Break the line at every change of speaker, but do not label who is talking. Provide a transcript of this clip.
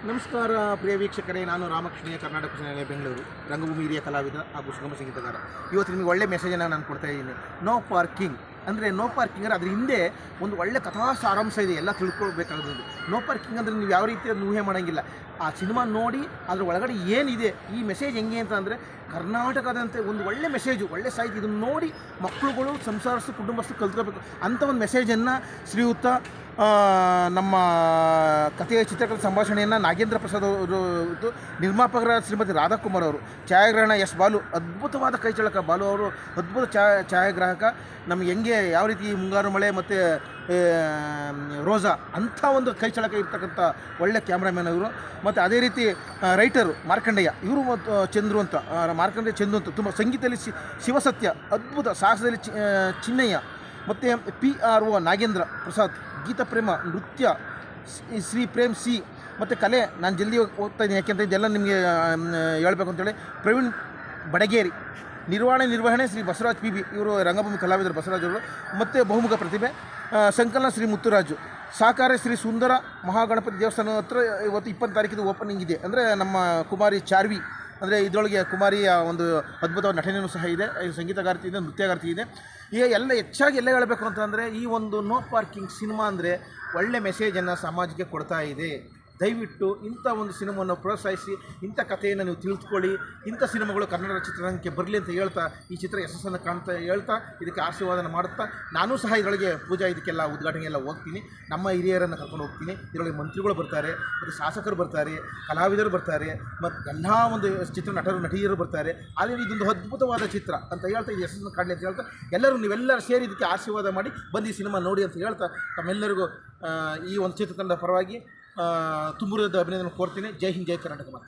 ನಮಸ್ಕಾರ ಪ್ರಿಯ ವೀಕ್ಷಕರೇ, ನಾನು ರಾಮಕೃಷ್ಣ, ಕರ್ನಾಟಕ ಚಾನೆಲ್ ಬೆಂಗಳೂರು, ರಂಗಭೂಮಿ ಹಿರಿಯ ಕಲಾವಿದ ಹಾಗೂ ಸುಗಮ ಸಂಗೀತಗಾರ. ಇವತ್ತು ನಿಮಗೆ ಒಳ್ಳೆ ಮೆಸೇಜನ್ನು ನಾನು ಕೊಡ್ತಾ ಇದ್ದೀನಿ. ನೋ ಪಾರ್ಕಿಂಗ್ ಅಂದರೆ ಅಂದರೆ ಅದ್ರ ಹಿಂದೆ ಒಂದು ಒಳ್ಳೆ ಕಥಾ ಸಾರಾಂಶ ಇದೆ, ಎಲ್ಲ ತಿಳ್ಕೊಳ್ಬೇಕಾಗೋದು. ನೋ ಪಾರ್ಕಿಂಗ್ ಅಂದರೆ ನೀವು ಯಾವ ರೀತಿ ಊಹೆ ಮಾಡೋಂಗಿಲ್ಲ. ಆ ಸಿನಿಮಾ ನೋಡಿ ಅದ್ರ ಒಳಗಡೆ ಏನಿದೆ, ಈ ಮೆಸೇಜ್ ಹೆಂಗೆ ಅಂತ ಅಂದರೆ ಕರ್ನಾಟಕದಂತೆ ಒಂದು ಒಳ್ಳೆ ಮೆಸೇಜು, ಒಳ್ಳೆ ಸಾಹಿತ್ಯ. ಇದನ್ನು ನೋಡಿ ಮಕ್ಕಳುಗಳು, ಸಂಸಾರಸ್ಥರು, ಕುಟುಂಬಸ್ಥರು ಕಲ್ತ್ಕೋಬೇಕು ಅಂತ ಒಂದು ಮೆಸೇಜನ್ನು ಶ್ರೀಯುತ ನಮ್ಮ ಕಥೆಯ ಚಿತ್ರಕಥೆ ಸಂಭಾಷಣೆಯನ್ನು ನಾಗೇಂದ್ರ ಪ್ರಸಾದ್ ಅವರು, ನಿರ್ಮಾಪಕರ ಶ್ರೀಮತಿ ರಾಧಾಕುಮಾರ್ ಅವರು, ಛಾಯಾಗ್ರಹಣ ಎಸ್ ಬಾಲು, ಅದ್ಭುತವಾದ ಕೈಚಳಕ ಬಾಲು ಅವರು, ಅದ್ಭುತ ಛಾಯಾಗ್ರಾಹಕ. ನಮಗೆ ಹೆಂಗೆ ಯಾವ ರೀತಿ ಮುಂಗಾರು ಮಳೆ ಮತ್ತು ರೋಜಾ ಅಂಥ ಒಂದು ಕೈಚಳಕ ಇರ್ತಕ್ಕಂಥ ಒಳ್ಳೆ ಕ್ಯಾಮ್ರಾಮ್ಯಾನ್ ಅವರು. ಮತ್ತು ಅದೇ ರೀತಿ ರೈಟರು ಮಾರ್ಕಂಡೇಯ, ಇವರು ಮತ್ತು ಚಂದ್ರು ಅಂತ, ಮಾರ್ಕಂಡೇಯ ಚಂದ್ರು ಅಂತ, ತುಂಬ ಸಂಗೀತದಲ್ಲಿ ಶಿವಸತ್ಯ ಅದ್ಭುತ, ಸಾಹಸದಲ್ಲಿ ಚಿನ್ನಯ್ಯ, ಮತ್ತು PRO ನಾಗೇಂದ್ರ ಪ್ರಸಾದ್, ಗೀತ ಪ್ರೇಮ, ನೃತ್ಯ ಶ್ರೀ ಪ್ರೇಮ್ ಸಿ, ಮತ್ತು ಕಲೆ ನಾನು ಜಲ್ದಿ ಹೋಗ್ತಾ ಇದ್ದೀನಿ ಯಾಕೆಂತ ಇದೆಲ್ಲ ನಿಮಗೆ ಹೇಳಬೇಕು ಅಂತೇಳಿ. ಪ್ರವೀಣ್ ಬಡಗೇರಿ, ನಿರ್ವಹಣೆ ಶ್ರೀ ಬಸವರಾಜ್ PB, ಇವರು ರಂಗಭೂಮಿ ಕಲಾವಿದರು ಬಸವರಾಜ್ ಅವರು. ಮತ್ತು ಬಹುಮುಖ ಪ್ರತಿಭೆ ಸಂಕಲನ ಶ್ರೀ ಮುತ್ತುರಾಜು, ಸಹಕಾರ ಶ್ರೀ ಸುಂದರ ಮಹಾಗಣಪತಿ ದೇವಸ್ಥಾನ ಹತ್ರ. ಇವತ್ತು 20 ತಾರೀಕಿದು ಓಪನಿಂಗ್ ಇದೆ. ಅಂದರೆ ನಮ್ಮ ಕುಮಾರಿ ಚಾರ್ವಿ, ಅಂದರೆ ಇದರೊಳಗೆ ಕುಮಾರಿಯ ಒಂದು ಅದ್ಭುತವಾದ ನಟನೆಯೂ ಸಹ ಇದೆ, ಸಂಗೀತಗಾರ್ತಿ ಇದೆ, ನೃತ್ಯಗಾರ್ತಿ ಇದೆ. ಈಗ ಎಲ್ಲ ಹೆಚ್ಚಾಗಿ ಎಲ್ಲ ಹೇಳಬೇಕು ಅಂತಂದರೆ ಈ ಒಂದು ನೋ ಪಾರ್ಕಿಂಗ್ ಸಿನಿಮಾ ಅಂದರೆ ಒಳ್ಳೆ ಮೆಸೇಜನ್ನು ಸಮಾಜಕ್ಕೆ ಕೊಡ್ತಾ ಇದೆ. ದಯವಿಟ್ಟು ಇಂಥ ಒಂದು ಸಿನಿಮಾವನ್ನು ಪ್ರೋತ್ಸಾಹಿಸಿ, ಇಂಥ ಕಥೆಯನ್ನು ನೀವು ತಿಳಿದುಕೊಳ್ಳಿ. ಇಂಥ ಸಿನಿಮಾಗಳು ಕನ್ನಡ ಚಿತ್ರರಂಗಕ್ಕೆ ಬರಲಿ ಅಂತ ಹೇಳ್ತಾ, ಈ ಚಿತ್ರ ಯಶಸ್ಸನ್ನು ಕಾಣ್ತಾ ಹೇಳ್ತಾ ಇದಕ್ಕೆ ಆಶೀರ್ವಾದನ ಮಾಡುತ್ತಾ, ನಾನೂ ಸಹ ಇದರೊಳಗೆ ಪೂಜಾ ಇದಕ್ಕೆಲ್ಲ ಉದ್ಘಾಟನೆ ಎಲ್ಲ ಹೋಗ್ತೀನಿ. ನಮ್ಮ ಹಿರಿಯರನ್ನು ಕರ್ಕೊಂಡು ಹೋಗ್ತೀನಿ. ಇದರೊಳಗೆ ಮಂತ್ರಿಗಳು ಬರ್ತಾರೆ, ಮತ್ತು ಶಾಸಕರು ಬರ್ತಾರೆ, ಕಲಾವಿದರು ಬರ್ತಾರೆ, ಮತ್ತು ಎಲ್ಲ ಒಂದು ಚಿತ್ರ ನಟಿಯರು ಬರ್ತಾರೆ. ಆದರೆ ಇದೊಂದು ಅದ್ಭುತವಾದ ಚಿತ್ರ ಅಂತ ಹೇಳ್ತಾ, ಇದು ಯಶಸ್ಸನ್ನು ಕಾಣಲಿ ಅಂತ ಹೇಳ್ತಾ, ಎಲ್ಲರೂ ಸೇರಿ ಇದಕ್ಕೆ ಆಶೀರ್ವಾದ ಮಾಡಿ ಬಂದು ಈ ಸಿನಿಮಾ ನೋಡಿ ಅಂತ ಹೇಳ್ತಾ, ತಮ್ಮೆಲ್ಲರಿಗೂ ಈ ಒಂದು ಚಿತ್ರತಂಡದ ಪರವಾಗಿ ತುಂಬ ಅಭಿನಂದನೆ ಕೋರ್ತೀನಿ. ಜೈ ಹಿಂದ್, ಜೈ ಕರ್ನಾಟಕ ಮಾತು.